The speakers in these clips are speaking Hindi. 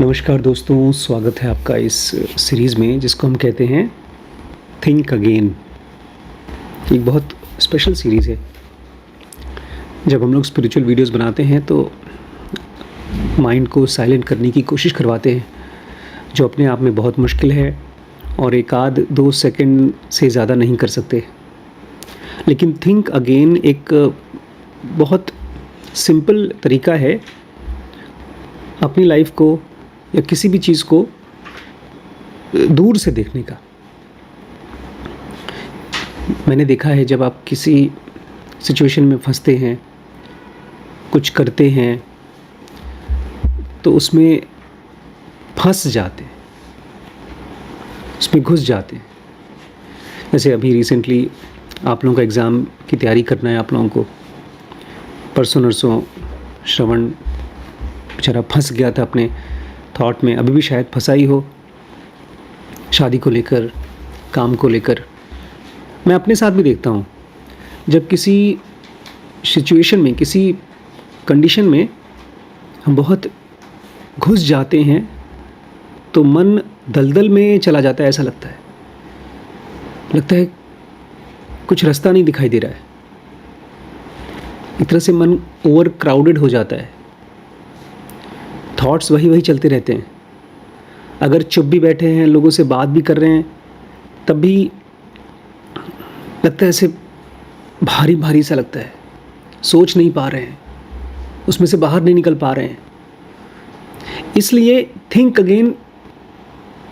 नमस्कार दोस्तों, स्वागत है आपका इस सीरीज़ में जिसको हम कहते हैं थिंक अगेन। एक बहुत स्पेशल सीरीज़ है। जब हम लोग स्पिरिचुअल वीडियोस बनाते हैं तो माइंड को साइलेंट करने की कोशिश करवाते हैं, जो अपने आप में बहुत मुश्किल है और एक आध 2 सेकंड से ज़्यादा नहीं कर सकते। लेकिन थिंक अगेन एक बहुत सिंपल तरीका है अपनी लाइफ को या किसी भी चीज़ को दूर से देखने का। मैंने देखा है जब आप किसी सिचुएशन में फंसते हैं, कुछ करते हैं, तो उसमें फंस जाते हैं, उसमें घुस जाते हैं। जैसे अभी रिसेंटली आप लोगों का एग्ज़ाम की तैयारी करना है आप लोगों को। परसों नरसों श्रवण बेचारा फंस गया था अपने थॉट में, अभी भी शायद फंसा ही हो, शादी को लेकर, काम को लेकर। मैं अपने साथ भी देखता हूँ, जब किसी सिचुएशन में, किसी कंडीशन में हम बहुत घुस जाते हैं तो मन दलदल में चला जाता है। ऐसा लगता है कुछ रास्ता नहीं दिखाई दे रहा है। एक तरह से मन ओवर क्राउडेड हो जाता है। थॉट्स वही चलते रहते हैं। अगर चुप भी बैठे हैं, लोगों से बात भी कर रहे हैं, तब भी लगता है ऐसे भारी भारी सा लगता है। सोच नहीं पा रहे हैं, उसमें से बाहर नहीं निकल पा रहे हैं। इसलिए थिंक अगेन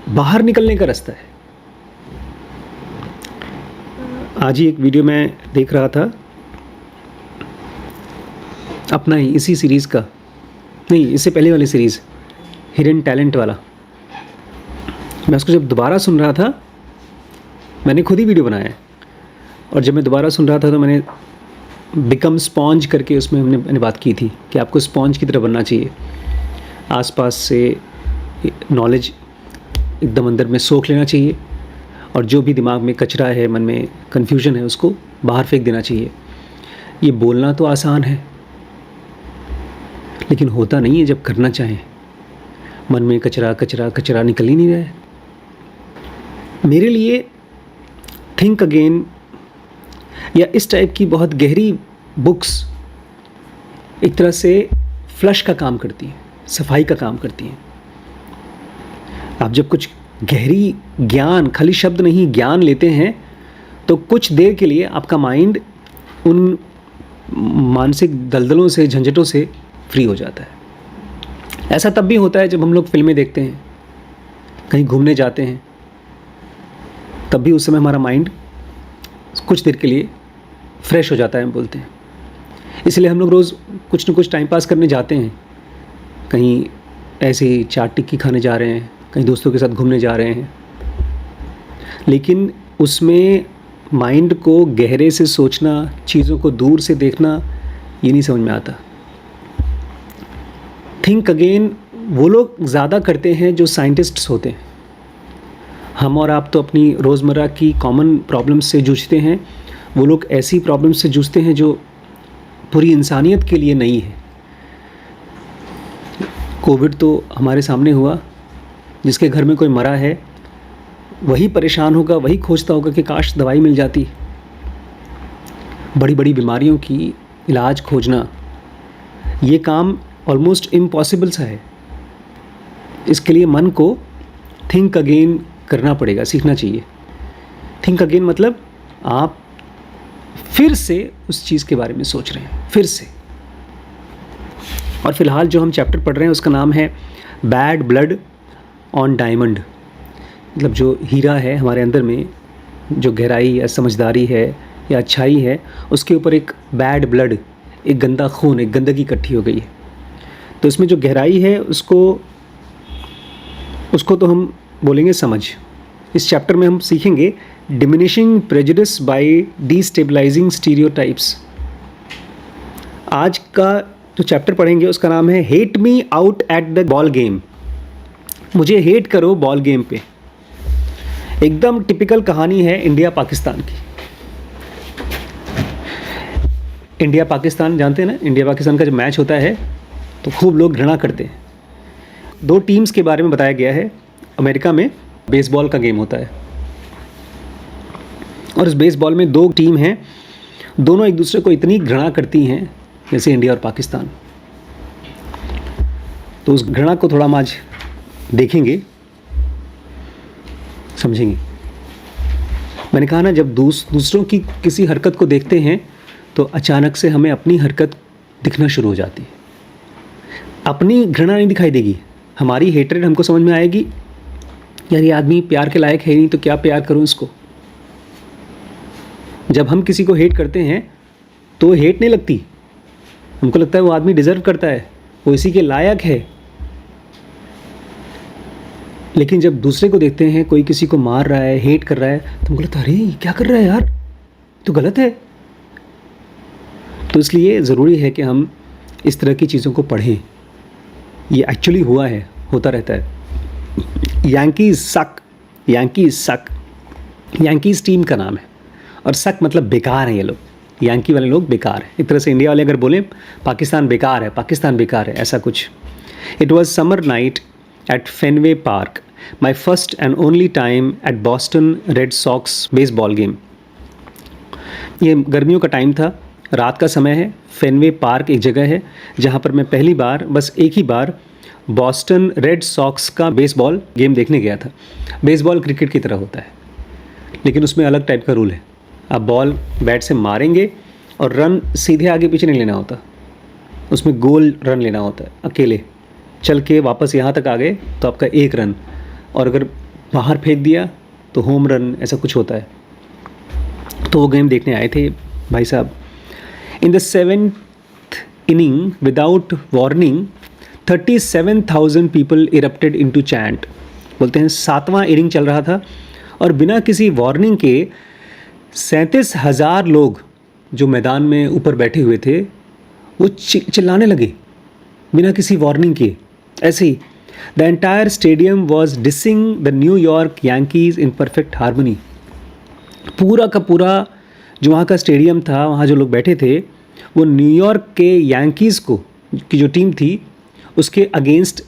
बाहर निकलने का रास्ता है। आज ही एक वीडियो मैं देख रहा था, अपना ही इसी सीरीज़ का, नहीं इससे पहले वाली सीरीज़ हिडन टैलेंट वाला। मैं उसको जब दोबारा सुन रहा था, मैंने खुद ही वीडियो बनाया है, और जब मैं दोबारा सुन रहा था तो मैंने बिकम स्पॉन्ज करके उसमें मैंने बात की थी कि आपको स्पॉन्ज की तरह बनना चाहिए। आसपास से नॉलेज एकदम अंदर में सोख लेना चाहिए, और जो भी दिमाग में कचरा है, मन में कन्फ्यूजन है, उसको बाहर फेंक देना चाहिए। ये बोलना तो आसान है, लेकिन होता नहीं है जब करना चाहें। मन में कचरा कचरा कचरा निकल ही नहीं रहा है। मेरे लिए थिंक अगेन या इस टाइप की बहुत गहरी बुक्स एक तरह से फ्लश का काम करती हैं, सफाई का काम करती हैं। आप जब कुछ गहरी ज्ञान, खाली शब्द नहीं ज्ञान लेते हैं, तो कुछ देर के लिए आपका माइंड उन मानसिक दलदलों से, झंझटों से फ्री हो जाता है। ऐसा तब भी होता है जब हम लोग फिल्में देखते हैं, कहीं घूमने जाते हैं, तब भी उस समय हमारा माइंड कुछ देर के लिए फ्रेश हो जाता है, हम बोलते हैं। इसलिए हम लोग रोज़ कुछ न कुछ टाइम पास करने जाते हैं। कहीं ऐसे ही चाट टिक्की खाने जा रहे हैं, कहीं दोस्तों के साथ घूमने जा रहे हैं, लेकिन उसमें माइंड को गहरे से सोचना, चीज़ों को दूर से देखना, ये नहीं समझ में आता। थिंक अगेन वो लोग ज़्यादा करते हैं जो साइंटिस्ट्स होते हैं। हम और आप तो अपनी रोज़मर्रा की कॉमन प्रॉब्लम्स से जूझते हैं, वो लोग ऐसी प्रॉब्लम्स से जूझते हैं जो पूरी इंसानियत के लिए नई है। कोविड तो हमारे सामने हुआ, जिसके घर में कोई मरा है वही परेशान होगा, वही खोजता होगा कि काश दवाई मिल जाती। बड़ी बड़ी बीमारियों की इलाज खोजना, ये काम ऑलमोस्ट इम्पॉसिबल सा है। इसके लिए मन को थिंक अगेन करना पड़ेगा, सीखना चाहिए। थिंक अगेन मतलब आप फिर से उस चीज़ के बारे में सोच रहे हैं, फिर से। और फिलहाल जो हम चैप्टर पढ़ रहे हैं उसका नाम है बैड ब्लड ऑन डायमंड। मतलब जो हीरा है हमारे अंदर में, जो गहराई या समझदारी है या अच्छाई है, उसके ऊपर एक बैड ब्लड, एक गंदा खून, एक गंदगी इकट्ठी हो गई है। तो इसमें जो गहराई है उसको तो हम बोलेंगे समझ। इस चैप्टर में हम सीखेंगे diminishing prejudice by destabilising stereotypes. आज का जो चैप्टर पढ़ेंगे उसका नाम है hate me out at the ball game. मुझे हेट करो बॉल गेम पे। एकदम टिपिकल कहानी है इंडिया पाकिस्तान की। इंडिया पाकिस्तान जानते हैं ना, इंडिया पाकिस्तान का जब मैच होता है तो खूब लोग घृणा करते हैं। दो टीम्स के बारे में बताया गया है। अमेरिका में बेसबॉल का गेम होता है और इस बेसबॉल में दो टीम हैं, दोनों एक दूसरे को इतनी घृणा करती हैं जैसे इंडिया और पाकिस्तान। तो उस घृणा को थोड़ा हम आज देखेंगे, समझेंगे। मैंने कहा ना, जब दूसरों की किसी हरकत को देखते हैं तो अचानक से हमें अपनी हरकत दिखना शुरू हो जाती है। अपनी घृणा नहीं दिखाई देगी, हमारी हेटरेड हमको समझ में आएगी, यार ये आदमी प्यार के लायक है नहीं तो क्या प्यार करूं इसको। जब हम किसी को हेट करते हैं तो हेट नहीं लगती, हमको लगता है वो आदमी डिज़र्व करता है, वो इसी के लायक है। लेकिन जब दूसरे को देखते हैं कोई किसी को मार रहा है, हेट कर रहा है, तो हमको लगता है अरे क्या कर रहा है यार, तो गलत है। तो इसलिए ज़रूरी है कि हम इस तरह की चीज़ों को पढ़ें। ये एक्चुअली हुआ है, होता रहता है। यांकीज़ सक, यांकीज़ सक, यांकीज़ टीम का नाम है और सक मतलब बेकार है। ये लोग यांकी वाले लोग बेकार हैं। एक तरह से इंडिया वाले अगर बोलें पाकिस्तान बेकार है, पाकिस्तान बेकार है, ऐसा कुछ। It was summer night at Fenway Park, my first and only time at Boston Red Sox baseball game. ये गर्मियों का टाइम था, रात का समय है। फेनवे पार्क एक जगह है जहाँ पर मैं पहली बार, बस एक ही बार, बॉस्टन रेड सॉक्स का बेसबॉल गेम देखने गया था। बेसबॉल क्रिकेट की तरह होता है, लेकिन उसमें अलग टाइप का रूल है। आप बॉल बैट से मारेंगे और रन सीधे आगे पीछे नहीं लेना होता, उसमें गोल रन लेना होता है। अकेले चल के वापस यहाँ तक आ गए तो आपका 1 रन, और अगर बाहर फेंक दिया तो होम रन, ऐसा कुछ होता है। तो वो गेम देखने आए थे भाई साहब। In the 7th inning without warning 37,000 people erupted into chant. बोलते हैं 7वां इनिंग चल रहा था और बिना किसी वार्निंग के 37,000 लोग जो मैदान में ऊपर बैठे हुए थे वो चिल्लाने लगे बिना किसी वार्निंग के। ऐसे ही the entire stadium was dissing the New York Yankees in perfect harmony. पूरा का पूरा जो वहाँ का स्टेडियम था, वहाँ जो लोग बैठे थे, वो न्यूयॉर्क के यांकीज़ को, की जो टीम थी, उसके अगेंस्ट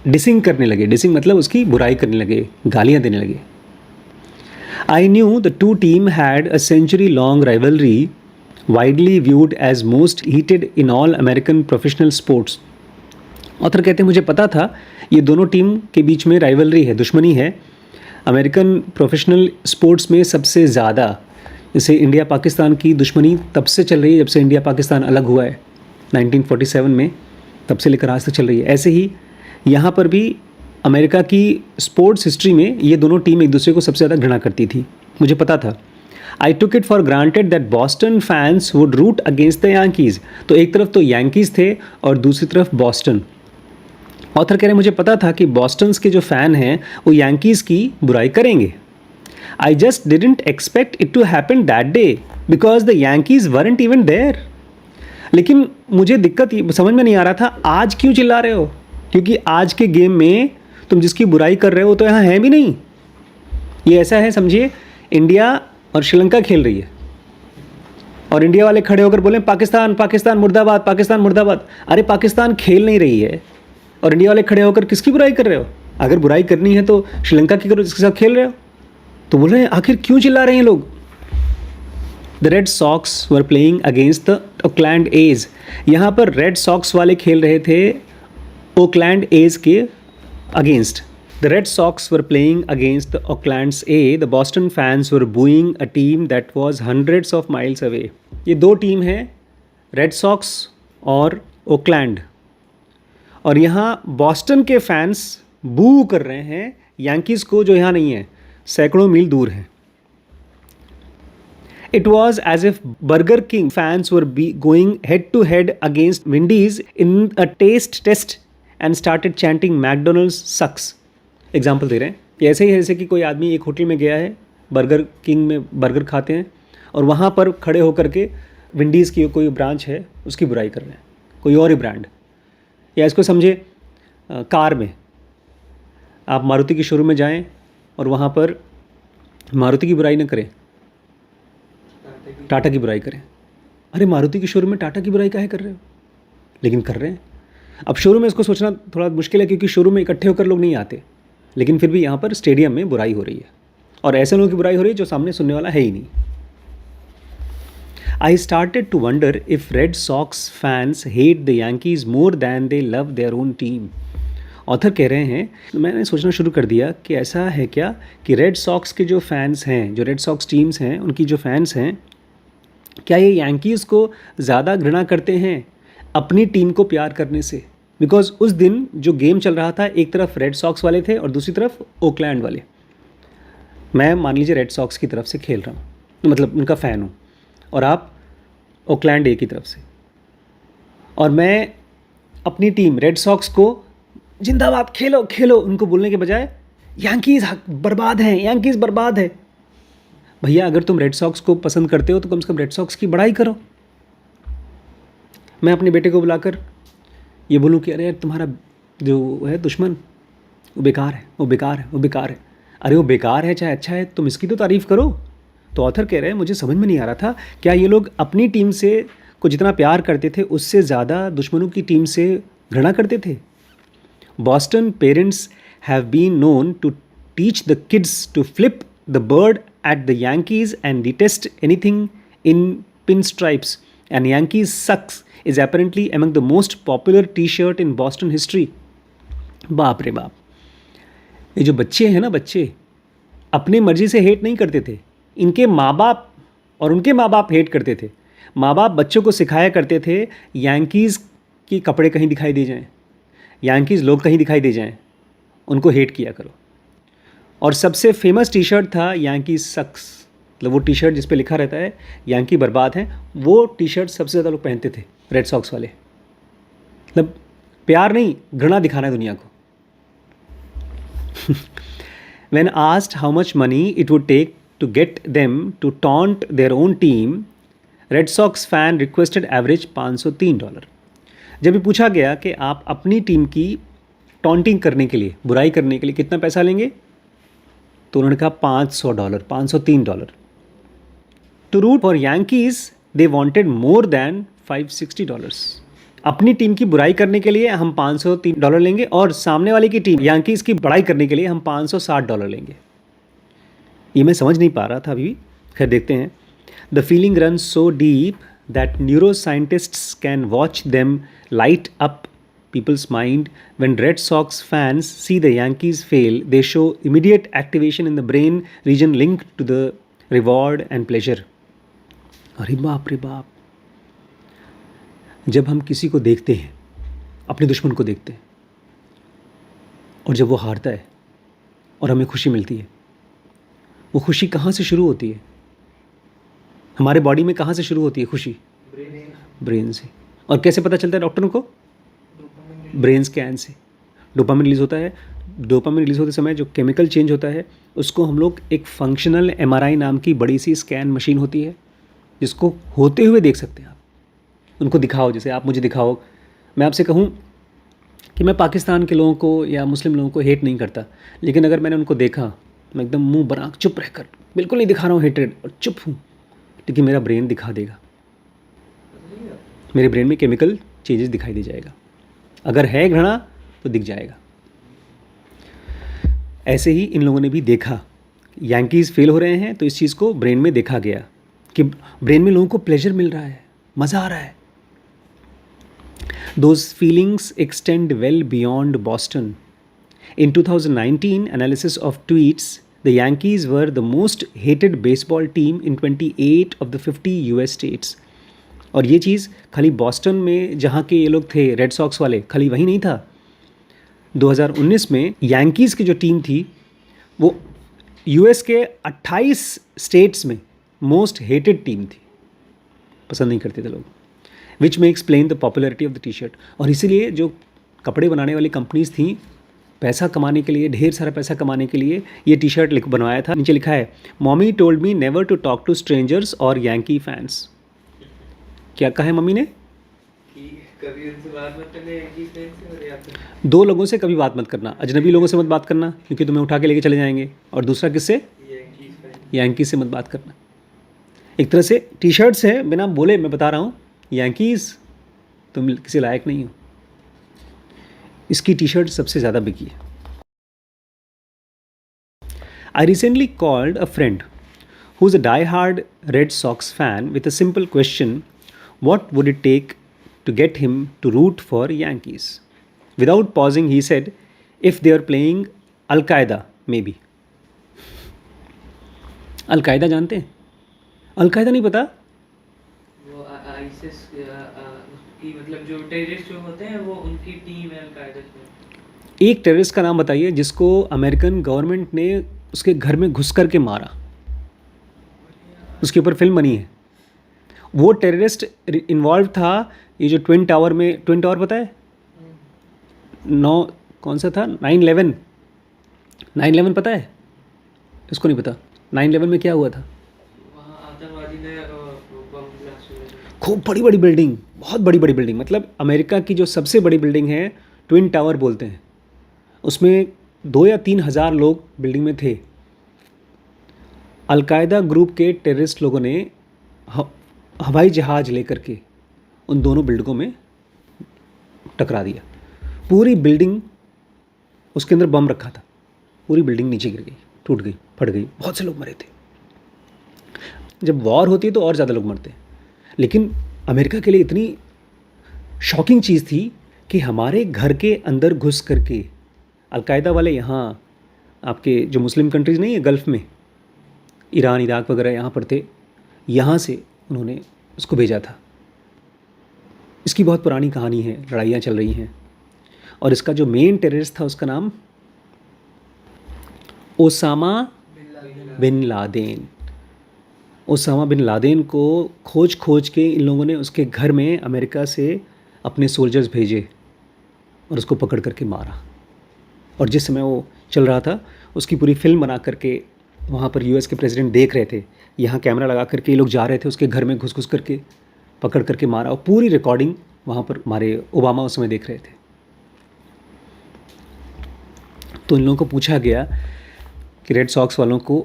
डिसिंग करने लगे। डिसिंग मतलब उसकी बुराई करने लगे, गालियाँ देने लगे। I knew the two team had a century long rivalry widely viewed as most heated in all American professional sports. Author कहते हैं मुझे पता था ये दोनों टीम के बीच में राइवलरी है, दुश्मनी है, अमेरिकन प्रोफेशनल स्पोर्ट्स में सबसे ज़्यादा। जैसे इंडिया पाकिस्तान की दुश्मनी तब से चल रही है जब से इंडिया पाकिस्तान अलग हुआ है 1947 में, तब से लेकर आज तक चल रही है। ऐसे ही यहाँ पर भी अमेरिका की स्पोर्ट्स हिस्ट्री में ये दोनों टीम एक दूसरे को सबसे ज़्यादा घृणा करती थी, मुझे पता था। I took it for granted that Boston fans would root against the Yankees. तो एक तरफ तो यांकीज़ थे और दूसरी तरफ बॉस्टन। ऑथर कह रहे मुझे पता था कि बॉस्टन्स के जो फ़ैन हैं वो यांकीज़ की बुराई करेंगे। I just didn't expect it to happen that day because the Yankees weren't even there. लेकिन मुझे दिक्कत ये समझ में नहीं आ रहा था, आज क्यों चिल्ला रहे हो, क्योंकि आज के गेम में तुम जिसकी बुराई कर रहे हो तो यहाँ है भी नहीं। ये ऐसा है, समझिए, इंडिया और श्रीलंका खेल रही है और इंडिया वाले खड़े होकर बोले पाकिस्तान पाकिस्तान मुर्दाबाद, पाकिस्तान मुर्दाबाद। अरे पाकिस्तान खेल नहीं रही है और इंडिया वाले खड़े होकर किसकी बुराई कर रहे हो? अगर बुराई करनी है तो श्रीलंका की करो जिसके साथ खेल रहे हो। तो बोल रहे हैं आखिर क्यों चिल्ला रहे हैं लोग। The Red Sox were playing against the Oakland A's. यहाँ पर रेड सॉक्स वाले खेल रहे थे ओकलैंड एज के against. The Red Sox were playing against the Oaklands A. The Boston fans were booing a team that was hundreds of miles away. ये दो टीम हैं, रेड सॉक्स और ओकलैंड, और यहाँ बॉस्टन के फैंस बू कर रहे हैं यांकीज़ को जो यहाँ नहीं है, सैकड़ों मील दूर है। It was as if Burger King fans were going head to head against Wendy's in a taste test and started chanting McDonald's sucks. Example दे रहे हैं कि ऐसे ही जैसे कि कोई आदमी एक होटल में गया है, बर्गर किंग में बर्गर खाते हैं और वहाँ पर खड़े होकर के विंडीज़ की कोई ब्रांच है उसकी बुराई कर रहे हैं, कोई और ही ब्रांड। या इसको समझे, कार में आप मारुति की शोरूम में जाएं और वहाँ पर मारुति की बुराई न करें, टाटा की बुराई करें। अरे मारुति की शोरूम में टाटा की बुराई काहे कर रहे हो? लेकिन कर रहे हैं। अब शोरूम में इसको सोचना थोड़ा मुश्किल है क्योंकि शोरूम में इकट्ठे होकर लोग नहीं आते, लेकिन फिर भी यहाँ पर स्टेडियम में बुराई हो रही है और ऐसे लोगों की बुराई हो रही है जो सामने सुनने वाला है ही नहीं। I started to wonder if Red Sox fans hate the Yankees more than they love their own team. Author कह रहे हैं मैंने सोचना शुरू कर दिया कि ऐसा है क्या कि रेड सॉक्स के जो फैंस हैं, जो रेड सॉक्स टीम्स हैं, उनकी जो फैंस हैं, क्या ये यांकीज़ को ज़्यादा घृणा करते हैं अपनी टीम को प्यार करने से? बिकॉज उस दिन जो गेम चल रहा था, एक तरफ रेड सॉक्स वाले थे और दूसरी तरफ ओकलैंड वाले। मैं मान लीजिए रेड सॉक्स की तरफ से खेल रहा हूँ, मतलब उनका फ़ैन हूँ, और आप ओकलैंड ए की तरफ से, और मैं अपनी टीम रेड सॉक्स को जिंदाबाद खेलो खेलो उनको बोलने के बजाय यांकीज़ बर्बाद हैं, यांकीज़ बर्बाद है। भैया अगर तुम रेड सॉक्स को पसंद करते हो तो कम से कम रेड सॉक्स की बड़ाई करो। मैं अपने बेटे को बुलाकर ये बोलूँ कि अरे यार तुम्हारा जो है दुश्मन वो बेकार है, वो बेकार है, वो बेकार है। अरे वो बेकार है चाहे अच्छा है, तुम इसकी तो तारीफ़ करो। तो ऑथर कह रहे हैं मुझे समझ में नहीं आ रहा था क्या ये लोग अपनी टीम से को जितना प्यार करते थे उससे ज़्यादा दुश्मनों की टीम से घृणा करते थे। Boston parents have been known to teach the kids to flip the bird at the Yankees and detest anything in pin stripes and Yankees sucks is apparently among the most popular T shirt in Boston history। बाप रे बाप, ये जो बच्चे हैं ना, बच्चे अपने मर्जी से हेट नहीं करते थे, इनके माँ बाप और उनके माँ बाप हेट करते थे। माँ बाप बच्चों को सिखाया करते थे यांकीज़ की कपड़े कहीं दिखाई दे जाएं, यांकीज़ लोग कहीं दिखाई दे जाएं, उनको हेट किया करो। और सबसे फेमस टी शर्ट था यांकीज़ सक्स, मतलब वो टी शर्ट जिस पे लिखा रहता है यांकी बर्बाद हैं, वो टी शर्ट सबसे ज़्यादा लोग पहनते थे रेड सॉक्स वाले। मतलब प्यार नहीं, घृणा दिखाना है दुनिया को। When asked how much money it would take to get them to taunt their own team, Red Sox fan requested average $503। जब भी पूछा गया कि आप अपनी टीम की टॉन्टिंग करने के लिए, बुराई करने के लिए कितना पैसा लेंगे, तो उन्होंने कहा $500, $503। To root for Yankees they wanted more than $560। अपनी टीम की बुराई करने के लिए हम $503 लेंगे और सामने वाले की टीम यांकीज़ की बड़ाई करने के लिए हम $560 लेंगे। ये मैं समझ नहीं पा रहा था अभी, खैर देखते हैं। The feeling run so deep that neuro scientists can watch them light up people's mind when Red Sox fans see the Yankees fail. They show immediate activation in the brain region linked to the reward and pleasure। अरे बाप रे बाप, जब हम किसी को देखते हैं, अपने दुश्मन को देखते हैं, और जब वो हारता है और हमें खुशी मिलती है, वो खुशी कहाँ से शुरू होती है? हमारे बॉडी में कहाँ से शुरू होती है खुशी? ब्रेन से। और कैसे पता चलता है डॉक्टरों को? ब्रेन स्कैन से। डोपामिन रिलीज़ होता है, डोपामिन रिलीज़ होते समय जो केमिकल चेंज होता है उसको हम लोग एक फंक्शनल MRI नाम की बड़ी सी स्कैन मशीन होती है जिसको होते हुए देख सकते हैं आप। उनको दिखाओ, जैसे आप मुझे दिखाओ, मैं आपसे कहूँ कि मैं पाकिस्तान के लोगों को या मुस्लिम लोगों को हेट नहीं करता, लेकिन अगर मैंने उनको देखा, मैं एकदम मुंह बना चुप रहकर बिल्कुल नहीं दिखा रहा हूँ हेट्रेड और चुप हूँ, लेकिन मेरा ब्रेन दिखा देगा, मेरे ब्रेन में केमिकल चेंजेस दिखाई दे जाएगा। अगर है घृणा तो दिख जाएगा। ऐसे ही इन लोगों ने भी देखा, यांकीज़ फेल हो रहे हैं तो इस चीज़ को ब्रेन में देखा गया कि ब्रेन में लोगों को प्लेजर मिल रहा है, मज़ा आ रहा है। Those feelings extend well beyond Boston. In 2019 analysis of tweets, the Yankees were the most hated baseball team in 28 of the 50 US states. और ये चीज़ खाली बॉस्टन में जहाँ के ये लोग थे रेड सॉक्स वाले, खाली वही नहीं था। 2019 में यांकीज़ की जो टीम थी वो यूएस के 28 स्टेट्स में मोस्ट हेटेड टीम थी, पसंद नहीं करते थे लोग, विच में explain the popularity of the T shirt. और इसीलिए जो कपड़े बनाने वाली कंपनीज थी, पैसा कमाने के लिए, ढेर सारा पैसा कमाने के लिए ये टी शर्ट बनवाया था। नीचे लिखा है, mommy told me never to talk to strangers और यांकी फैंस। क्या कहा है मम्मी ने? कभी उनसे बात मत करना यांकीज़ फैन से, और या फिर दो लोगों से कभी बात मत करना, अजनबी लोगों से मत बात करना क्योंकि तुम्हें उठा के लेके चले जाएंगे, और दूसरा किससे? Yankees fan. यांकीज़ से मत बात करना। एक तरह से टी शर्ट्स है, बिना बोले मैं बता रहा हूँ, यांकीज़ तुम किसी लायक नहीं हो। इसकी टी शर्ट सबसे ज़्यादा बिकी है. I recently called a friend who's a die-hard Red Sox fan with a simple question: what would it take to get him to root for Yankees? Without pausing, he said, if they are playing Al Qaeda, maybe. अल कायदा जानते हैं? अल कायदा नहीं पता? वो आईसिस की मतलब जो टेररिस्ट जो होते हैं वो उनकी टीम है अल-कायदा की. एक टेररिस्ट का नाम बताइए जिसको अमेरिकन गवर्नमेंट ने उसके घर में घुस करके मारा. उसके ऊपर फिल्म बनी है. वो टेररिस्ट इन्वॉल्व था ये जो ट्विन टावर पता है? कौन सा था? 9/11 पता है? इसको नहीं पता. 9/11 में क्या हुआ था? वहाँ आतंकवादी ने बम ब्लास्ट किया. खूब बड़ी बिल्डिंग, बहुत बड़ी बिल्डिंग, मतलब अमेरिका की जो सबसे बड़ी बिल्डिंग है ट्विन टावर बोलते हैं, उसमें 2 या 3 हज़ार लोग बिल्डिंग में थे. अलकायदा ग्रुप के टेररिस्ट लोगों ने हवाई जहाज़ लेकर के उन दोनों बिल्डिंगों में टकरा दिया. पूरी बिल्डिंग, उसके अंदर बम रखा था, पूरी बिल्डिंग नीचे गिर गई, टूट गई, फट गई, बहुत से लोग मरे थे. जब वॉर होती है तो और ज़्यादा लोग मरते हैं, लेकिन अमेरिका के लिए इतनी शॉकिंग चीज़ थी कि हमारे घर के अंदर घुस करके अलकायदा वाले, यहाँ आपके जो मुस्लिम कंट्रीज़ नहीं है गल्फ़ में, ईरान, इराक वगैरह यहाँ पर थे, यहाँ से उन्होंने उसको भेजा था. इसकी बहुत पुरानी कहानी है, लड़ाइयाँ चल रही हैं. और इसका जो मेन टेररिस्ट था उसका नाम Osama bin Laden. Osama bin Laden को खोज के इन लोगों ने उसके घर में अमेरिका से अपने सोल्जर्स भेजे और उसको पकड़ करके मारा. और जिस समय वो चल रहा था उसकी पूरी फिल्म बना करके वहाँ पर यूएस के प्रेसिडेंट देख रहे थे. यहाँ कैमरा लगा करके ये लोग जा रहे थे, उसके घर में घुस करके पकड़ करके मारा. और पूरी रिकॉर्डिंग वहाँ पर हमारे ओबामा उस समय देख रहे थे. तो इन लोगों को पूछा गया कि रेड सॉक्स वालों को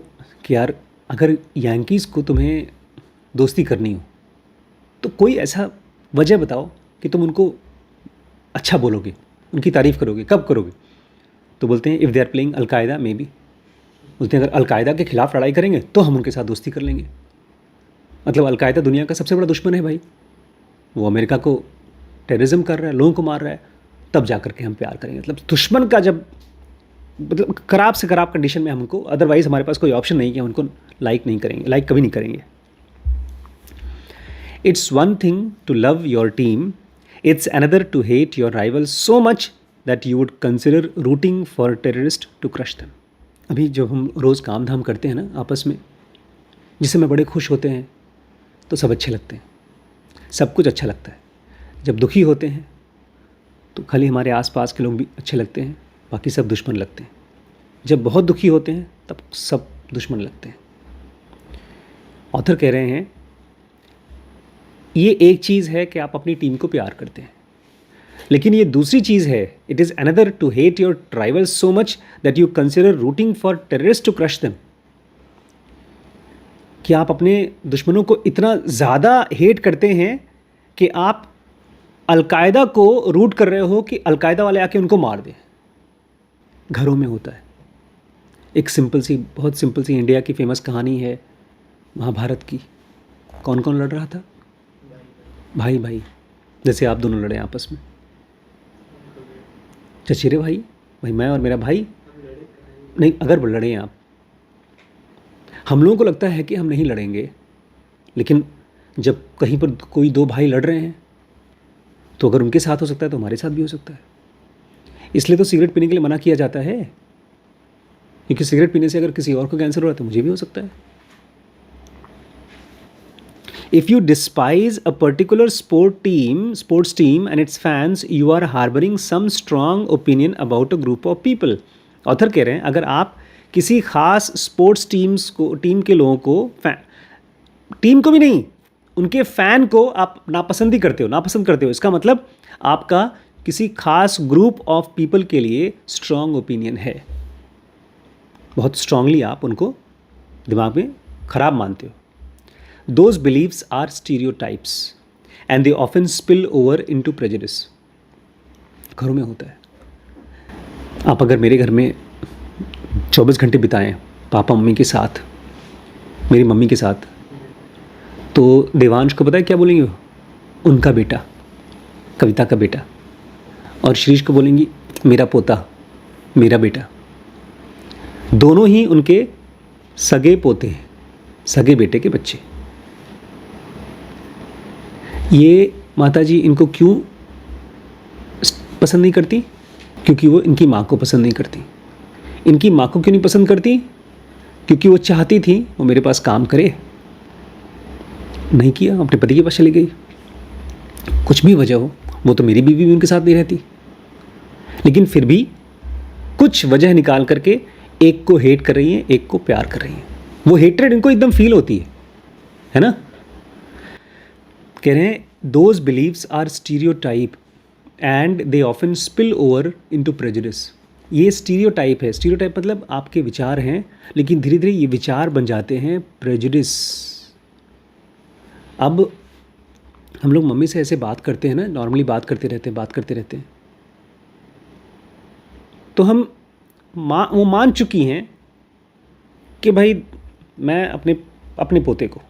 कि यार अगर यांकीज़ को तुम्हें दोस्ती करनी हो तो कोई ऐसा वजह बताओ कि तुम उनको अच्छा बोलोगे, उनकी तारीफ़ करोगे, कब करोगे? तो बोलते हैं if they are playing al Qaeda maybe. बोलते हैं अगर अलकायदा के ख़िलाफ़ लड़ाई करेंगे तो हम उनके साथ दोस्ती कर लेंगे. मतलब अलकायदा दुनिया का सबसे बड़ा दुश्मन है भाई. वो अमेरिका को टेररिज्म कर रहा है, लोगों को मार रहा है, तब जा कर के हम प्यार करेंगे. मतलब दुश्मन का जब मतलब खराब से खराब कंडीशन में हम उनको, अदरवाइज़ हमारे पास कोई ऑप्शन नहीं कि हम उनको लाइक नहीं करेंगे, लाइक कभी नहीं करेंगे. It's one thing to love your team, it's another to hate your rival so much that you would consider rooting for terrorist to crush them. अभी जब हम रोज़ काम धाम करते हैं ना आपस में, जिससे में बड़े खुश होते हैं तो सब अच्छे लगते हैं, सब कुछ अच्छा लगता है. जब दुखी होते हैं तो खाली हमारे आसपास के लोग भी अच्छे लगते हैं, बाकी सब दुश्मन लगते हैं. जब बहुत दुखी होते हैं तब सब दुश्मन लगते हैं. ऑथर कह रहे हैं ये एक चीज़ है कि आप अपनी टीम को प्यार करते हैं, लेकिन ये दूसरी चीज़ है, it is another to hate your tribal so much that you consider rooting for terrorist to crush them. कि आप अपने दुश्मनों को इतना ज़्यादा हेट करते हैं कि आप अलकायदा को रूट कर रहे हो कि अलकायदा वाले आके उनको मार दें. घरों में होता है. एक बहुत सिंपल सी इंडिया की फेमस कहानी है महाभारत की. कौन कौन लड़ रहा था? भाई भाई, जैसे आप दोनों लड़े आपस में. चचेरे भाई, मैं और मेरा भाई नहीं, अगर लड़े आप, हम लोगों को लगता है कि हम नहीं लड़ेंगे, लेकिन जब कहीं पर कोई 2 भाई लड़ रहे हैं तो अगर उनके साथ हो सकता है तो हमारे साथ भी हो सकता है. इसलिए तो सिगरेट पीने के लिए मना किया जाता है, क्योंकि सिगरेट पीने से अगर किसी और को कैंसर हो रहा है तो मुझे भी हो सकता है. If you despise a particular sports team and its fans, you are harbouring some strong opinion about a group of people. Author कह रहे हैं अगर आप किसी खास स्पोर्ट्स टीम के लोगों को, टीम को भी नहीं, उनके फ़ैन को आप नापसंद करते हो, इसका मतलब आपका किसी खास ग्रुप ऑफ पीपल के लिए स्ट्रॉन्ग ओपिनियन है. बहुत स्ट्रांगली आप उनको दिमाग में ख़राब मानते हो. Those beliefs are stereotypes and they often spill over into prejudice. घरों में होता है. आप अगर मेरे घर में 24 घंटे बिताएं पापा मम्मी के साथ, मेरी मम्मी के साथ, तो देवांश को पता है क्या बोलेंगे वो? उनका बेटा, कविता का बेटा। और शिरीष को बोलेंगी मेरा पोता, मेरा बेटा। दोनों ही उनके सगे पोते हैं, सगे बेटे के बच्चे। ये माताजी इनको क्यों पसंद नहीं करती? क्योंकि वो इनकी माँ को पसंद नहीं करती। इनकी माँ को क्यों नहीं पसंद करती? क्योंकि वो चाहती थी वो मेरे पास काम करे, नहीं किया, अपने पति के पास चली गई। कुछ भी वजह हो, वो तो मेरी बीवी भी उनके साथ नहीं रहती, लेकिन फिर भी कुछ वजह निकाल करके एक को हेट कर रही है, एक को प्यार कर रही है। वो हेट्रेड इनको एकदम फील होती है ना? कह रहे हैं those beliefs are stereotype and they often spill over into prejudice. ये स्टीरियोटाइप है। स्टीरियोटाइप मतलब आपके विचार हैं, लेकिन धीरे धीरे ये विचार बन जाते हैं प्रेजुडिस। अब हम लोग मम्मी से ऐसे बात करते हैं ना, नॉर्मली बात करते रहते हैं, तो हम वो मान चुकी हैं कि भाई मैं अपने पोते को,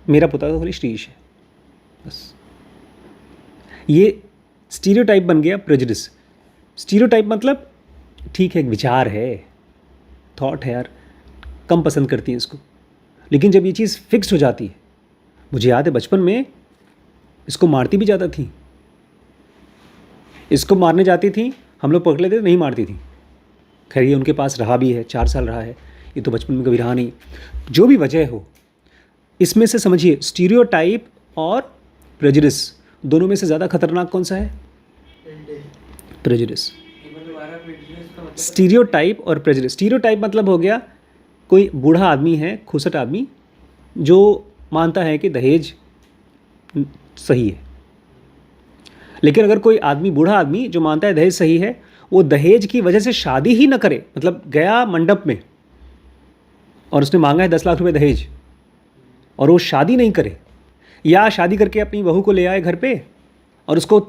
मेरा पोता तो थोड़ी श्रीश है, बस। ये स्टीरियोटाइप बन गया प्रेजुडिस। स्टीरियोटाइप मतलब ठीक है, एक विचार है, थॉट है यार, कम पसंद करती हैं इसको। लेकिन जब ये चीज़ फिक्स्ड हो जाती है, मुझे याद है बचपन में इसको मारती भी ज़्यादा थी, इसको मारने जाती थी, हम लोग पकड़ लेते, नहीं मारती थी। खैर ये उनके पास रहा भी है, 4 साल रहा है, ये तो बचपन में कभी रहा नहीं। जो भी वजह हो, इसमें से समझिए स्टीरियोटाइप और प्रेजुडिस दोनों में से ज़्यादा खतरनाक कौन सा है? प्रेजुडिस। स्टीरियोटाइप और प्रेजुडिस। स्टीरियोटाइप मतलब हो गया कोई बूढ़ा आदमी है, खुसट आदमी, जो मानता है कि दहेज सही है। लेकिन अगर कोई आदमी, बूढ़ा आदमी जो मानता है दहेज सही है, वो दहेज की वजह से शादी ही न करे, मतलब गया मंडप में और उसने मांगा है 10 लाख रुपए दहेज, और वो शादी नहीं करे, या शादी करके अपनी बहू को ले आए घर पे और उसको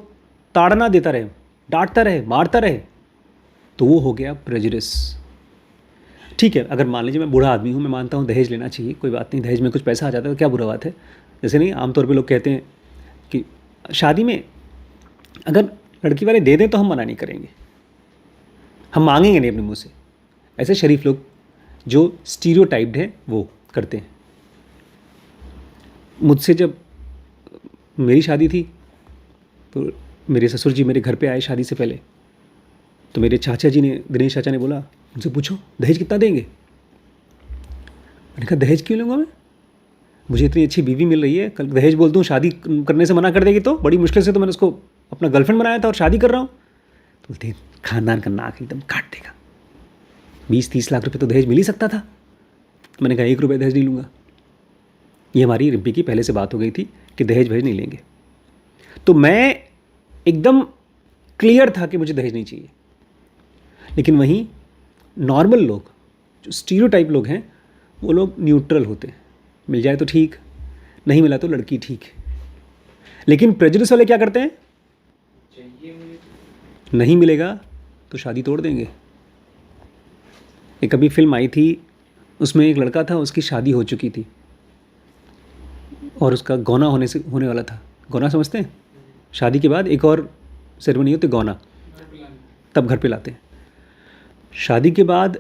ताड़ना देता रहे, डांटता रहे, मारता रहे, तो वो हो गया प्रेजुडिस। ठीक है, अगर मान लीजिए मैं बूढ़ा आदमी हूँ, मैं मानता हूँ दहेज लेना चाहिए, कोई बात नहीं, दहेज में कुछ पैसा आ जाता है तो क्या बुरा बात है। जैसे नहीं, आमतौर पे लोग कहते हैं कि शादी में अगर लड़की वाले दे दें तो हम मना नहीं करेंगे, हम मांगेंगे नहीं अपने मुंह से। ऐसे शरीफ लोग जो स्टीरियोटाइप्ड हैं वो करते हैं। मुझसे जब मेरी शादी थी तो मेरे ससुर जी मेरे घर पे आए शादी से पहले, तो मेरे चाचा जी ने, दिनेश चाचा ने बोला, उनसे पूछो दहेज कितना देंगे। मैंने कहा दहेज क्यों लूँगा मैं, मुझे इतनी अच्छी बीवी मिल रही है, कल दहेज बोल दूँ शादी करने से मना कर देगी तो, बड़ी मुश्किल से तो मैंने उसको अपना गर्लफ्रेंड बनाया था और शादी कर रहा हूँ। तो बोलते खानदान का नाक एकदम काट देगा, 20-30 लाख रुपए तो दहेज मिल ही सकता था। मैंने कहा 1 रुपये दहेज नहीं लूँगा। ये हमारी रिम्पी की पहले से बात हो गई थी कि दहेज वहेज नहीं लेंगे। तो मैं एकदम क्लियर था कि मुझे दहेज नहीं चाहिए। लेकिन वहीं नॉर्मल लोग, जो स्टीरियोटाइप लोग हैं, वो लोग न्यूट्रल होते हैं, मिल जाए तो ठीक, नहीं मिला तो लड़की ठीक। लेकिन प्रेजुडिस वाले क्या करते हैं, नहीं मिलेगा तो शादी तोड़ देंगे। एक अभी फिल्म आई थी, उसमें एक लड़का था, उसकी शादी हो चुकी थी और उसका गौना होने वाला था। गौना समझते हैं? शादी के बाद एक और सेरेमनी होती है, गौना, तब घर पे लाते हैं। शादी के बाद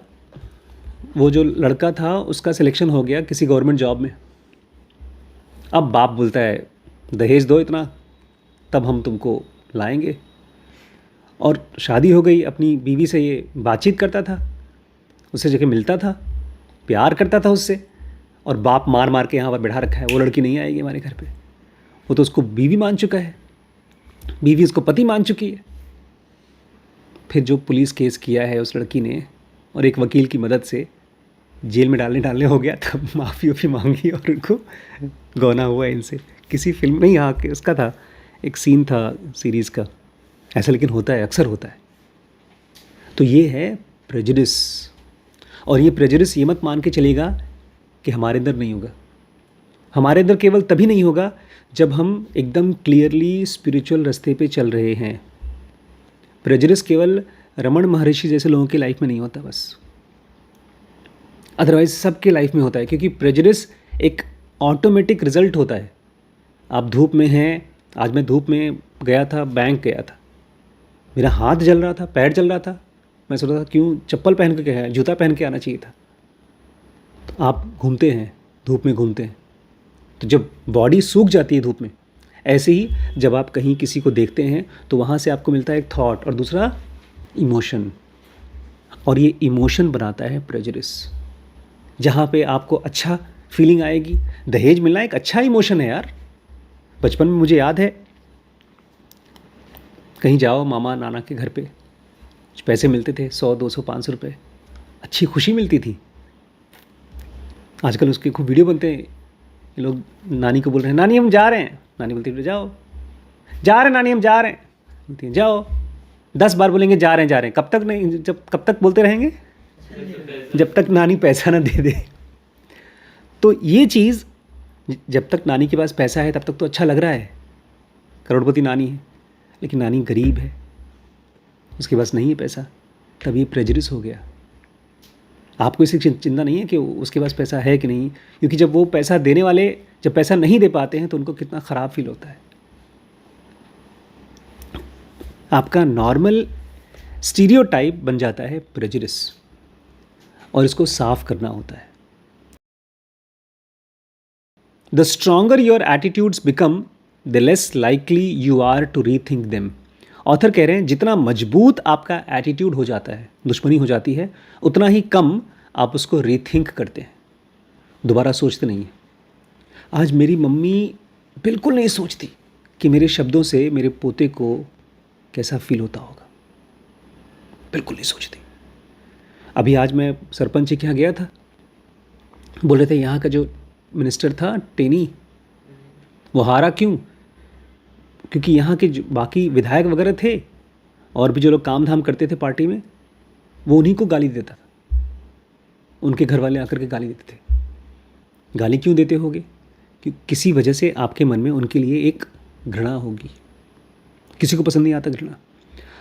वो जो लड़का था उसका सिलेक्शन हो गया किसी गवर्नमेंट जॉब में। अब बाप बोलता है दहेज दो इतना, तब हम तुमको लाएंगे। और शादी हो गई, अपनी बीवी से ये बातचीत करता था, उससे जगह मिलता था, प्यार करता था उससे, और बाप मार मार के यहाँ पर बैठा रखा है, वो लड़की नहीं आएगी हमारे घर पे। वो तो उसको बीवी मान चुका है, बीवी उसको पति मान चुकी है। फिर जो पुलिस केस किया है उस लड़की ने, और एक वकील की मदद से जेल में डालने हो गया, तब माफ़ी वाफ़ी मांगी और उनको गौना हुआ इनसे। किसी फिल्म नहीं, यहाँ के उसका था, एक सीन था सीरीज़ का ऐसा, लेकिन होता है, अक्सर होता है। तो ये है प्रेजुडिस। और ये प्रेजुडिस ये मत मान के चलेगा कि हमारे अंदर नहीं होगा। हमारे अंदर केवल तभी नहीं होगा जब हम एकदम क्लियरली स्पिरिचुअल रास्ते पे चल रहे हैं। प्रेजुडिस केवल रमन महर्षि जैसे लोगों की लाइफ में नहीं होता बस, अदरवाइज सबके लाइफ में होता है, क्योंकि प्रेजुडिस एक ऑटोमेटिक रिजल्ट होता है। आप धूप में हैं, आज मैं धूप में गया था, बैंक गया था, मेरा हाथ जल रहा था, पैर जल रहा था, मैं सोच रहा था क्यों चप्पल पहन के गया, जूता पहन के आना चाहिए था। तो आप घूमते हैं, धूप में घूमते हैं, तो जब बॉडी सूख जाती है धूप में, ऐसे ही जब आप कहीं किसी को देखते हैं तो वहाँ से आपको मिलता है एक थॉट और दूसरा इमोशन, और ये इमोशन बनाता है प्रेजुडिस। जहाँ पे आपको अच्छा फीलिंग आएगी, दहेज मिलना एक अच्छा इमोशन है यार। बचपन में मुझे याद है, कहीं जाओ मामा नाना के घर पे, कुछ पैसे मिलते थे, 100 200 500 रुपये, अच्छी खुशी मिलती थी। आजकल उसके खूब वीडियो बनते हैं, ये लोग नानी को बोल रहे हैं नानी हम जा रहे हैं, नानी बोलती है जाओ, जा रहे हैं नानी हम जा रहे हैं, बोलती है जाओ, 10 बार बोलेंगे जा रहे हैं, कब तक नहीं, जब कब तक बोलते रहेंगे, जब तक नानी पैसा ना दे दे। तो ये चीज़, जब तक नानी के पास पैसा है तब तक तो अच्छा लग रहा है, करोड़पति नानी है, लेकिन नानी गरीब है, उसके पास नहीं है पैसा, तब ये प्रेजुडिस हो गया। आपको इसकी चिंता नहीं है कि उसके पास पैसा है कि नहीं, क्योंकि जब वो पैसा देने वाले जब पैसा नहीं दे पाते हैं तो उनको कितना ख़राब फील होता है। आपका नॉर्मल स्टीरियोटाइप बन जाता है प्रेजुडिस, और इसको साफ करना होता है। The stronger your attitudes become the less likely you are to rethink them. Author कह रहे हैं जितना मजबूत आपका एटीट्यूड हो जाता है, दुश्मनी हो जाती है, उतना ही कम आप उसको रीथिंक करते हैं, दोबारा सोचते नहीं हैं। आज मेरी मम्मी बिल्कुल नहीं सोचती कि मेरे शब्दों से मेरे पोते को कैसा फील होता होगा, बिल्कुल नहीं सोचती। अभी आज मैं सरपंच के यहाँ गया था, बोल रहे थे यहाँ का जो मिनिस्टर था टेनी, वो हारा क्यों, क्योंकि यहाँ के जो बाकी विधायक वगैरह थे और भी जो लोग काम धाम करते थे पार्टी में, वो उन्हीं को गाली देता था, उनके घर वाले आकर के गाली देते थे। गाली क्यों देते होगे, कि किसी वजह से आपके मन में उनके लिए एक घृणा होगी, किसी को पसंद नहीं आता घृणा।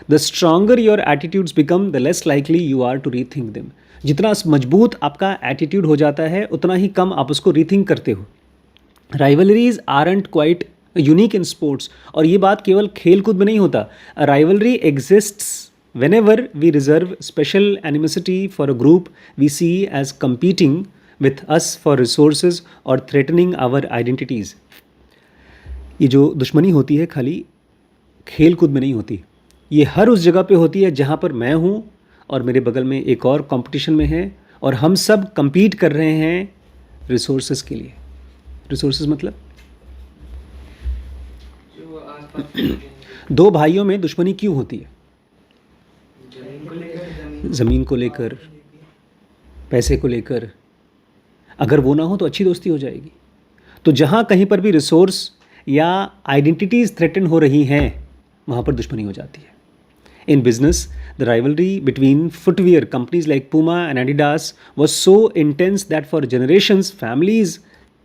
The stronger your attitudes become the less likely you are to rethink them. जितना मजबूत आपका एटीट्यूड हो जाता है उतना ही कम आप उसको रीथिंक करते हो। Rivalries aren't quite unique in sports, और ये बात केवल खेल कूद में नहीं होता। Rivalry exists whenever we reserve special animosity for a group we see as competing with us for resources or threatening our identities। ये जो दुश्मनी होती है खाली खेल कूद में नहीं होती, ये हर उस जगह पे होती है जहाँ पर मैं हूँ और मेरे बगल में एक और कंपटीशन में है, और हम सब compete कर रहे हैं रिसोर्सेज के लिए। रिसोर्सेज मतलब जो आसपास के लोग हैं, दो भाइयों में दुश्मनी क्यों होती है, जमीन को लेकर, ज़मीन को लेकर, पैसे को लेकर। अगर वो ना हो तो अच्छी दोस्ती हो जाएगी। तो जहाँ कहीं पर भी रिसोर्स या आइडेंटिटीज़ थ्रेटन हो रही हैं वहाँ पर दुश्मनी हो जाती है। In business the rivalry between footwear companies like Puma and Adidas was so intense that for generations families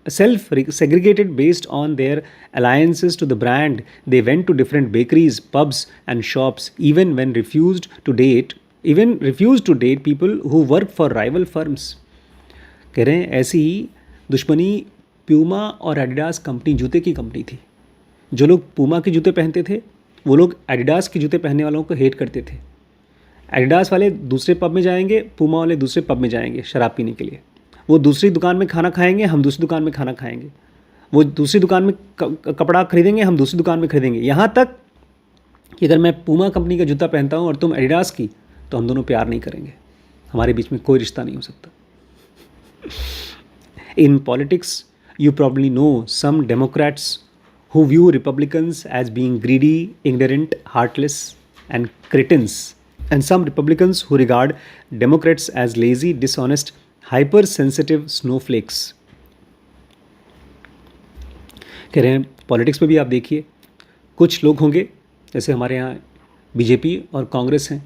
self-segregated based on their alliances to the brand. They went to different bakeries, pubs and shops, even refused to date people who work for rival firms। कह रहे हैं ऐसी ही दुश्मनी प्यूमा और एडिडास कंपनी, जूते की कंपनी थी। जो लोग पूमा के जूते पहनते थे वो लोग एडिडास के जूते पहनने वालों को हेट करते थे। एडिडास वाले दूसरे पब में जाएंगे, पूमा वाले दूसरे पब में जाएंगे शराब पीने के लिए। वो दूसरी दुकान में खाना खाएंगे, हम दूसरी दुकान में खाना खाएंगे। वो दूसरी दुकान में कपड़ा खरीदेंगे, हम दूसरी दुकान में खरीदेंगे। यहाँ तक कि अगर मैं पूमा कंपनी का जूता पहनता हूँ और तुम एडिडास की, तो हम दोनों प्यार नहीं करेंगे, हमारे बीच में कोई रिश्ता नहीं हो सकता। In politics, you probably know some Democrats who view Republicans as being greedy, ignorant, heartless, and cretins, and some Republicans who regard Democrats as lazy, dishonest, hypersensitive snowflakes। कह रहे हैं पॉलिटिक्स में भी आप देखिए, कुछ लोग होंगे जैसे हमारे यहाँ बीजेपी और कांग्रेस हैं।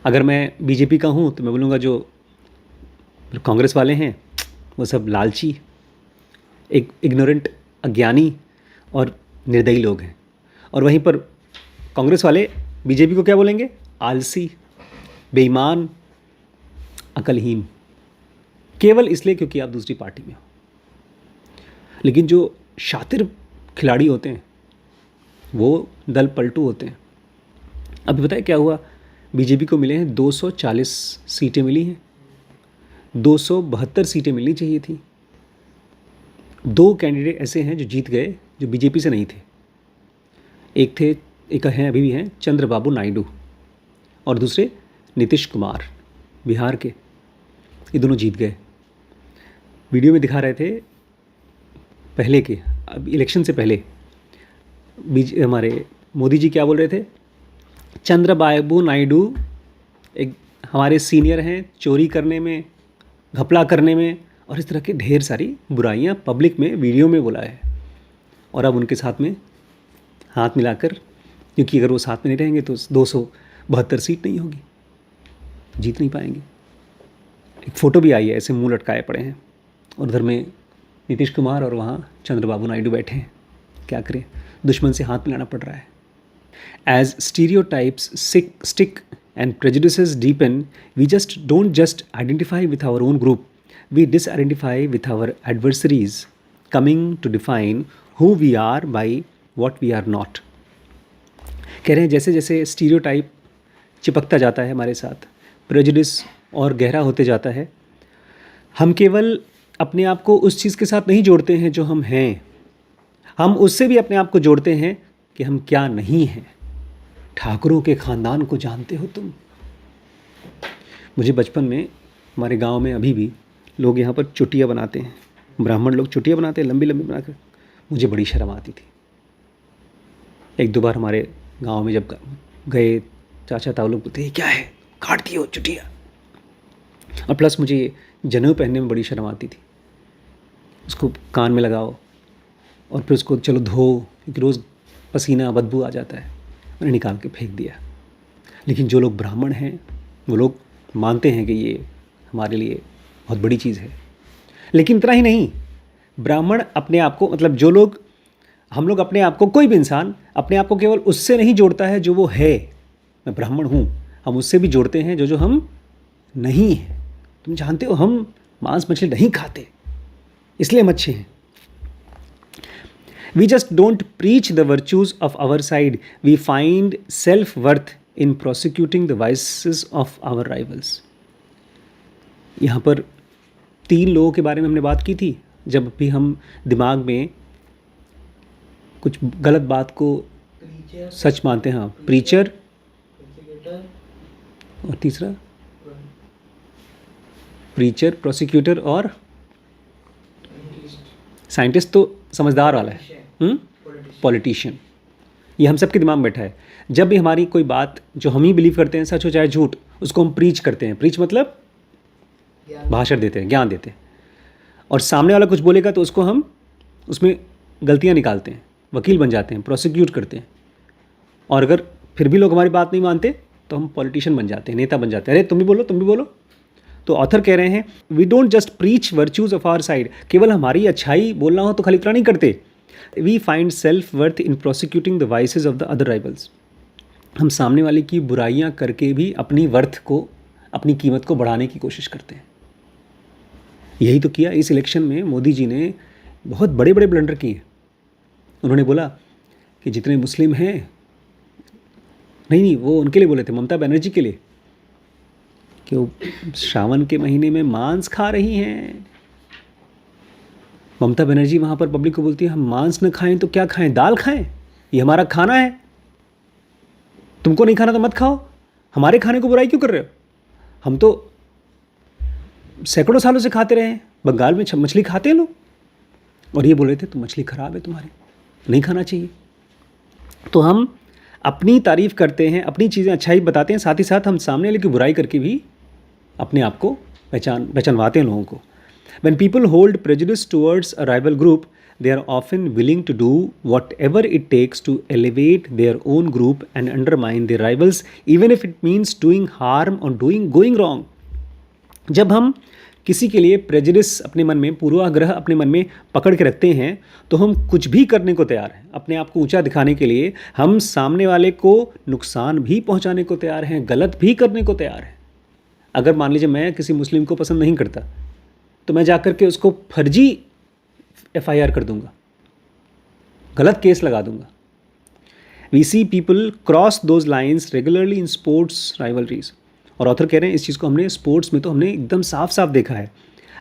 अगर मैं बीजेपी का हूँ तो मैं बोलूँगा जो कांग्रेस वाले हैं वो सब लालची, एक इग्नोरेंट, अज्ञानी और निर्दयी लोग हैं। और वहीं पर कांग्रेस वाले बीजेपी को क्या बोलेंगे, आलसी, बेईमान, अकलहीन, केवल इसलिए क्योंकि आप दूसरी पार्टी में हो। लेकिन जो शातिर खिलाड़ी होते हैं वो दल पलटू होते हैं। अभी पता है क्या हुआ? बीजेपी को मिले हैं 240 सीटें मिली हैं, 272 सीटें मिलनी चाहिए थी। 2 कैंडिडेट ऐसे हैं जो जीत गए जो बीजेपी से नहीं थे। एक हैं, अभी भी हैं, चंद्रबाबू नायडू, और दूसरे नीतीश कुमार बिहार के। ये दोनों जीत गए। वीडियो में दिखा रहे थे पहले के, अब इलेक्शन से पहले हमारे मोदी जी क्या बोल रहे थे? चंद्रबाबू नायडू एक हमारे सीनियर हैं चोरी करने में, घपला करने में, और इस तरह के ढेर सारी बुराइयां पब्लिक में वीडियो में बोला है। और अब उनके साथ में हाथ मिलाकर, क्योंकि अगर वो साथ में नहीं रहेंगे तो 272 सीट नहीं होगी, जीत नहीं पाएंगे। एक फ़ोटो भी आई है, ऐसे मुंह लटकाए पड़े हैं, और उधर में नीतीश कुमार और वहाँ चंद्रबाबू नायडू बैठे हैं। क्या करें, दुश्मन से हाथ मिलाना पड़ रहा है। As stereotypes stick and prejudices deepen, we don't just identify with our own group, we disidentify with our adversaries, coming to define who we are by what we are not. कह रहे हैं जैसे जैसे स्टीरियोटाइप चिपकता जाता है हमारे साथ, प्रेजुडिस और गहरा होते जाता है, हम केवल अपने आप को उस चीज़ के साथ नहीं जोड़ते हैं जो हम हैं, हम उससे भी अपने आप को जोड़ते हैं कि हम क्या नहीं हैं। ठाकुरों के ख़ानदान को जानते हो तुम? मुझे बचपन में हमारे गांव में अभी भी लोग यहाँ पर चुटिया बनाते हैं, ब्राह्मण लोग चुटिया बनाते हैं लंबी लंबी बनाकर। मुझे बड़ी शर्म आती थी। 1-2 बार हमारे गांव में जब गए, चाचा ताऊ लोग बोलते, ये क्या है, काटती हो चुटिया? और प्लस मुझे ये जनेऊ पहनने में बड़ी शर्म आती थी। उसको कान में लगाओ और फिर उसको चलो धो, क्योंकि रोज़ पसीना बदबू आ जाता है। मैंने निकाल के फेंक दिया। लेकिन जो लोग ब्राह्मण हैं वो लोग मानते हैं कि ये हमारे लिए बहुत बड़ी चीज़ है। लेकिन इतना ही नहीं, ब्राह्मण अपने आप को, मतलब जो लोग, हम लोग अपने आप को, कोई भी इंसान अपने आप को केवल उससे नहीं जोड़ता है जो वो है, मैं ब्राह्मण हूँ, हम उससे भी जोड़ते हैं जो हम नहीं हैं। तुम जानते हो हम मांस मछली नहीं खाते, इसलिए हम अच्छे हैं। We just don't preach the virtues of our side. We find self-worth in prosecuting the vices of our rivals. यहाँ पर 3 लोगों के बारे में हमने बात की थी। जब भी हम दिमाग में कुछ गलत बात को सच मानते हैं, हाँ, प्रीचर और तीसरा प्रीचर, प्रोसिक्यूटर और साइंटिस्ट तो समझदार वाला है, पॉलिटिशियन। ये हम सबके दिमाग में बैठा है। जब भी हमारी कोई बात जो हम ही बिलीव करते हैं, सच हो चाहे झूठ, उसको हम प्रीच करते हैं। प्रीच मतलब भाषण देते हैं, ज्ञान देते हैं। और सामने वाला कुछ बोलेगा तो उसको हम उसमें गलतियां निकालते हैं, वकील बन जाते हैं, प्रोसिक्यूट करते हैं। और अगर फिर भी लोग हमारी बात नहीं मानते तो हम पॉलिटिशियन बन जाते हैं, नेता बन जाते हैं। अरे तुम भी बोलो, तुम भी बोलो। तो ऑथर कह रहे हैं, we don't just preach virtues of our side. केवल हमारी अच्छाई बोलना हो तो खाली इतना नहीं करते। We find self worth in prosecuting the vices of the other rivals. हम सामने वाले की बुराइयां करके भी अपनी वर्थ को, अपनी कीमत को बढ़ाने की कोशिश करते हैं। यही तो किया इस इलेक्शन में। मोदी जी ने बहुत बड़े बड़े ब्लंडर किए। उन्होंने बोला कि जितने मुस्लिम हैं, नहीं, वो उनके लिए बोले थे, ममता बनर्जी के लिए, कि वो श्रावण के महीने में मांस खा रही हैं। ममता बनर्जी वहाँ पर पब्लिक को बोलती है, हम मांस न खाएं तो क्या खाएं, दाल खाएं, ये हमारा खाना है, तुमको नहीं खाना तो मत खाओ, हमारे खाने को बुराई क्यों कर रहे हो? हम तो सैकड़ों सालों से खाते रहे हैं, बंगाल में मछली खाते हैं लोग, और ये बोल रहे थे तो मछली खराब है तुम्हारी, नहीं खाना चाहिए। तो हम अपनी तारीफ़ करते हैं, अपनी चीज़ें अच्छाई बताते हैं, साथ ही साथ हम सामने वाले की बुराई करके भी अपने आप को पहचानवाते हैं लोगों को। When people hold prejudice towards a rival group, they are often willing to do whatever it takes to elevate their own group and undermine their rivals, even if it means doing harm or going wrong. जब हम किसी के लिए प्रेजुडिस अपने मन में, पूर्वाग्रह अपने मन में पकड़ के रखते हैं, तो हम कुछ भी करने को तैयार हैं। अपने आप को ऊंचा दिखाने के लिए हम सामने वाले को नुकसान भी पहुंचाने को तैयार हैं, गलत भी करने को तैयार हैं। अगर मान लीजिए मैं किसी मुस्लिम को पसंद नहीं करता, तो मैं जाकर के उसको फर्जी FIR कर दूंगा, गलत केस लगा दूंगा। We see people cross those lines regularly in sports rivalries. और ऑथर कह रहे हैं इस चीज़ को हमने स्पोर्ट्स में तो हमने एकदम साफ साफ देखा है।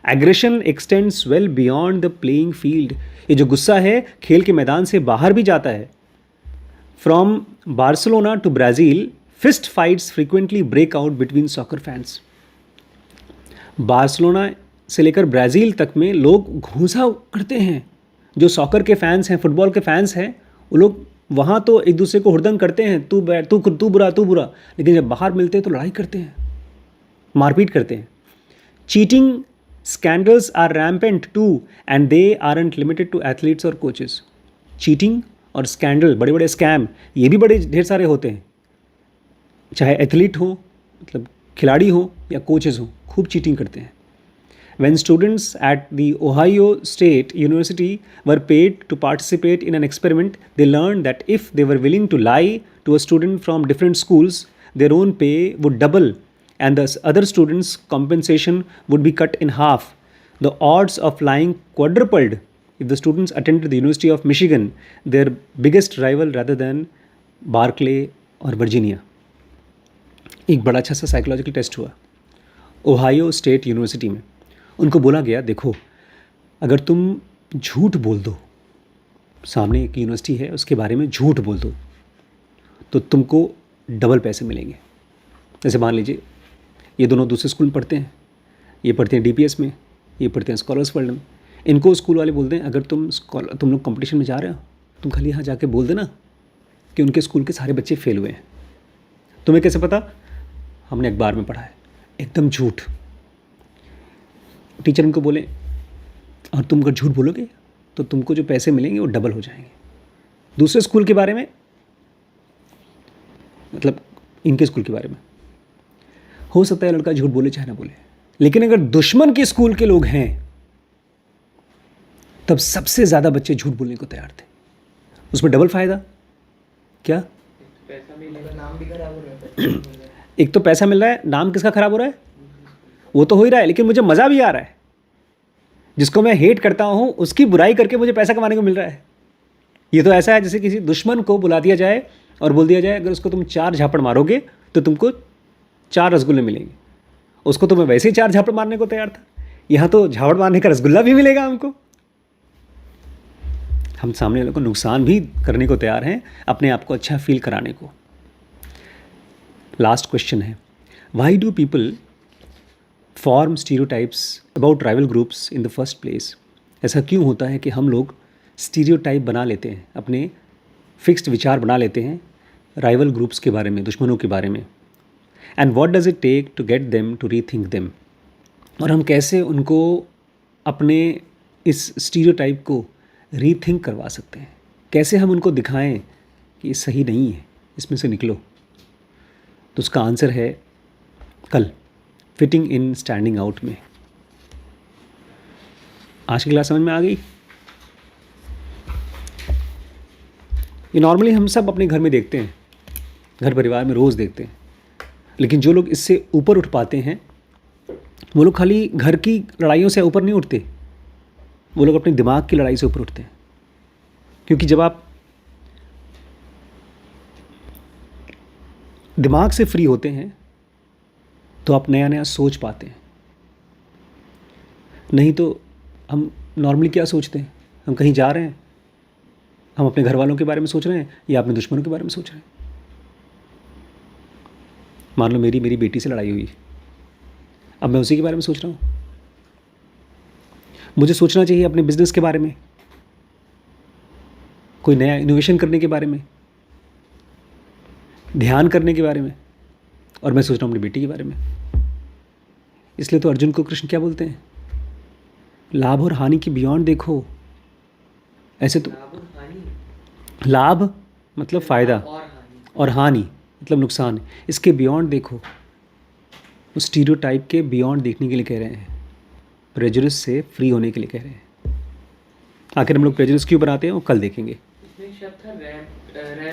Aggression x tends well beyond the playing field. ये जो गुस्सा है खेल के मैदान से बाहर भी जाता है। From Barcelona to Brazil, fist fights frequently break out between soccer fans. Barcelona से लेकर ब्राज़ील तक में लोग घूंसा करते हैं। जो सॉकर के फैंस हैं, फुटबॉल के फैंस हैं, वो लोग वहाँ तो एक दूसरे को हुड़दंग करते हैं, तू बुरा, तू बुरा, लेकिन जब बाहर मिलते हैं तो लड़ाई करते हैं, मारपीट करते हैं। Cheating scandals are rampant too and they aren't limited to athletes और कोचेस। चीटिंग और स्कैंडल, बड़े बड़े स्कैम, ये भी बड़े ढेर सारे होते हैं। चाहे एथलीट हो, मतलब खिलाड़ी हो, या कोचेस हो, खूब चीटिंग करते हैं। When students at the Ohio State University were paid to participate in an experiment, they learned that if they were willing to lie to a student from different schools, their own pay would double and the other students' compensation would be cut in half. The odds of lying quadrupled if the students attended the University of Michigan, their biggest rival rather than Berkeley or Virginia. एक बड़ा अच्छा सा साइकोलॉजिकल टेस्ट हुआ ओहायो स्टेट यूनिवर्सिटी में। उनको बोला गया, देखो अगर तुम झूठ बोल दो, सामने एक यूनिवर्सिटी है उसके बारे में झूठ बोल दो, तो तुमको डबल पैसे मिलेंगे। जैसे मान लीजिए ये दोनों दूसरे स्कूल में पढ़ते हैं, ये पढ़ते हैं DPS में, ये पढ़ते हैं स्कॉलर्स वर्ल्ड में। इनको स्कूल वाले बोलते हैं अगर तुम लोग कंपटीशन में जा रहे हो, तुम खाली यहाँ जाके बोल देना कि उनके स्कूल के सारे बच्चे फेल हुए हैं। तुम्हें कैसे पता? हमने अखबार में पढ़ा है। एकदम झूठ। टीचर उनको बोले और तुम अगर झूठ बोलोगे तो तुमको जो पैसे मिलेंगे वो डबल हो जाएंगे। दूसरे स्कूल के बारे में, मतलब इनके स्कूल के बारे में, हो सकता है लड़का झूठ बोले चाहे ना बोले, लेकिन अगर दुश्मन के स्कूल के लोग हैं तब सबसे ज़्यादा बच्चे झूठ बोलने को तैयार थे। उसमें डबल फायदा क्या? पैसा मिलेगा, नाम भी खराब हो रहा है। एक तो पैसा मिल रहा है, नाम किसका खराब हो रहा है? वो तो हो ही रहा है, लेकिन मुझे मज़ा भी आ रहा है। जिसको मैं हेट करता हूँ उसकी बुराई करके मुझे पैसा कमाने को मिल रहा है। ये तो ऐसा है जैसे किसी दुश्मन को बुला दिया जाए और बोल दिया जाए अगर उसको तुम 4 झापड़ मारोगे तो तुमको 4 रसगुल्ले मिलेंगे। उसको तो मैं वैसे ही 4 झापड़ मारने को तैयार था, यहाँ तो झापड़ मारने का रसगुल्ला भी मिलेगा हमको। हम सामने वाले को नुकसान भी करने को तैयार हैं अपने आप को अच्छा फील कराने को। लास्ट क्वेश्चन है, why do people form stereotypes about rival groups in the first place? ऐसा क्यों होता है कि हम लोग स्टीरियोटाइप बना लेते हैं, अपने फिक्स्ड विचार बना लेते हैं राइवल ग्रुप्स के बारे में, दुश्मनों के बारे में? And what does it take to get them to rethink them? और हम कैसे उनको अपने इस स्टीरियोटाइप को रीथिंक करवा सकते हैं? कैसे हम उनको दिखाएं कि ये सही नहीं है, इसमें से निकलो? तो उसका आंसर है कल फिटिंग इन स्टैंडिंग आउट में। आज की क्लास समझ में आ गई? ये नॉर्मली हम सब अपने घर में देखते हैं, घर परिवार में रोज़ देखते हैं, लेकिन जो लोग इससे ऊपर उठ पाते हैं वो लोग खाली घर की लड़ाइयों से ऊपर नहीं उठते, वो लोग अपने दिमाग की लड़ाई से ऊपर उठते हैं। क्योंकि जब आप दिमाग से फ्री होते हैं तो आप नया नया सोच पाते हैं। नहीं तो हम नॉर्मली क्या सोचते हैं, हम कहीं जा रहे हैं, हम अपने घर वालों के बारे में सोच रहे हैं या अपने दुश्मनों के बारे में सोच रहे हैं। मान लो मेरी बेटी से लड़ाई हुई, अब मैं उसी के बारे में सोच रहा हूँ। मुझे सोचना चाहिए अपने बिजनेस के बारे में, कोई नया इनोवेशन करने के बारे में, ध्यान करने के बारे में, और मैं सोच रहा हूँ अपनी बेटी के बारे में। इसलिए तो अर्जुन को कृष्ण क्या बोलते हैं, लाभ और हानि की बियॉन्ड देखो। ऐसे तो लाभ मतलब फ़ायदा और हानि मतलब नुकसान, इसके बियॉन्ड देखो। उस स्टीरियोटाइप के बियॉन्ड देखने के लिए कह रहे हैं। प्रेजुडिस से फ्री होने के लिए कह रहे हैं। आखिर हम लोग प्रेजुडिस क्यों बनाते हैं वो कल देखेंगे। इसमें एक शब्द था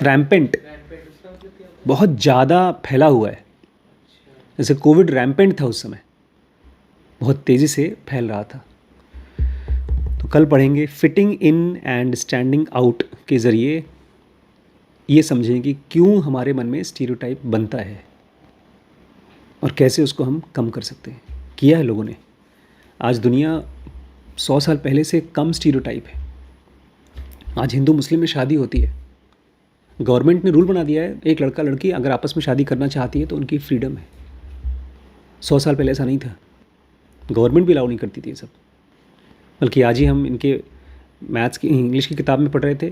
रैम्पेंट, रैम्पेंट, उसका मतलब क्या होता है? बहुत ज़्यादा फैला हुआ है। अच्छा, जैसे कोविड रैम्पेंट था उस समय, बहुत तेज़ी से फैल रहा था। तो कल पढ़ेंगे fitting in and standing out के ज़रिए ये समझें कि क्यों हमारे मन में स्टीरियोटाइप बनता है और कैसे उसको हम कम कर सकते हैं। किया है लोगों ने। आज दुनिया 100 साल पहले से कम स्टीरियोटाइप है। आज हिंदू मुस्लिम में शादी होती है, गवर्नमेंट ने रूल बना दिया है, एक लड़का लड़की अगर आपस में शादी करना चाहती है तो उनकी फ्रीडम है। 100 साल पहले ऐसा नहीं था, गवर्नमेंट भी अलाउ नहीं करती थी ये सब। बल्कि आज ही हम इनके मैथ्स की इंग्लिश की किताब में पढ़ रहे थे,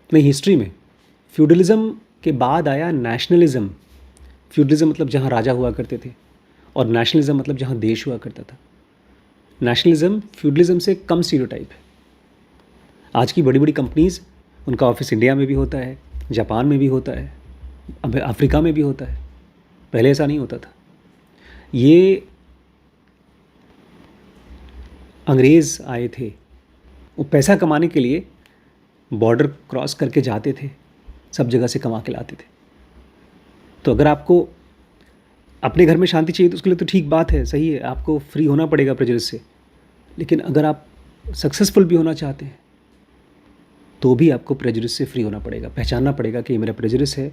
नहीं हिस्ट्री में, फ्यूडलिज़म के बाद आया नेशनलिज़म। फ्यूडलिज़म मतलब जहाँ राजा हुआ करते थे, और नेशनलिज़म मतलब जहाँ देश हुआ करता था। नेशनलिज़म फ्यूडलिज़म से कम स्टीरियोटाइप है। आज की बड़ी बड़ी कंपनीज़, उनका ऑफिस इंडिया में भी होता है, जापान में भी होता है, अब अफ्रीका में भी होता है। पहले ऐसा नहीं होता था। ये अंग्रेज़ आए थे, वो पैसा कमाने के लिए बॉर्डर क्रॉस करके जाते थे, सब जगह से कमा के लाते थे। तो अगर आपको अपने घर में शांति चाहिए तो उसके लिए तो ठीक बात है, सही है, आपको फ्री होना पड़ेगा प्रेजुडिस से। लेकिन अगर आप सक्सेसफुल भी होना चाहते हैं तो भी आपको प्रेजुडिस से फ्री होना पड़ेगा। पहचानना पड़ेगा कि ये मेरा प्रेजुडिस है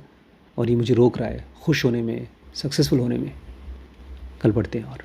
और ये मुझे रोक रहा है खुश होने में, सक्सेसफुल होने में। कल पढ़ते हैं और